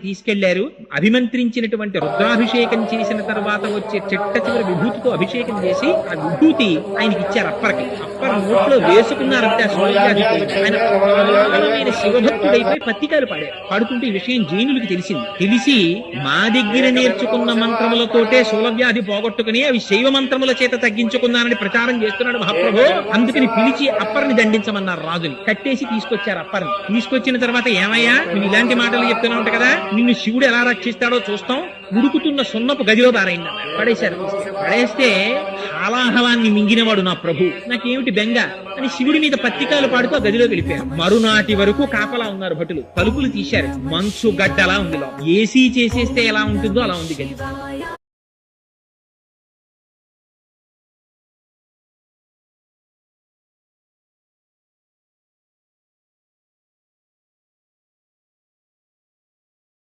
తీసుకెళ్లారు. అభిమంత్రించినటువంటి రుద్రాభిషేకం చేసిన తర్వాత వచ్చే చిట్ట చివరి విభూతితో అభిషేకం చేసి ఆ విభూతి ఆయనకి ఇచ్చారు. అప్పర్ నోట్లో వేసుకున్నారంటే ఆయన ప్రధానమైన శివభక్తుడైపోయి పత్రికలు పాడుతుంటే ఈ విషయం జైనులకి తెలిసి మా దగ్గర నేర్చుకున్న మంత్రములతోటే శూలవ్యాధి పోగొట్టుకుని అవి శైవ మంత్రముల చేత తగ్గించుకున్నానని ప్రచారం చేస్తున్నాడు మహాప్రభు. అందుకని పిలిచి అప్పర్ని దండించమన్నారు. రాజుని కట్టేసి తీసుకొచ్చారు. అప్పర్ని తీసుకొచ్చిన తర్వాత ఏమయ్యా నువ్వు ఇలాంటి మాటలు చెప్తున్నా ఉంటా కదా, నిన్ను శివుడు ఎలా రక్షిస్తాడో చూస్తాం, ఉడుకుతున్న సున్నపు గదిలో పారైంది. పడేశారు. పడేస్తే హాలాహలాన్ని మింగినవాడు నా ప్రభు, నాకేమిటి బెంగ అని శివుడి మీద పత్రికలు పాడుతూ ఆ గదిలో వెళ్ళిపోయారు. మరునాటి వరకు కాపలా ఉన్నారు భటులు. తలుపులు తీశారు. మంచు గడ్డలా ఉంది. ఏసీ చేసేస్తే ఎలా ఉంటుందో అలా ఉంది గది.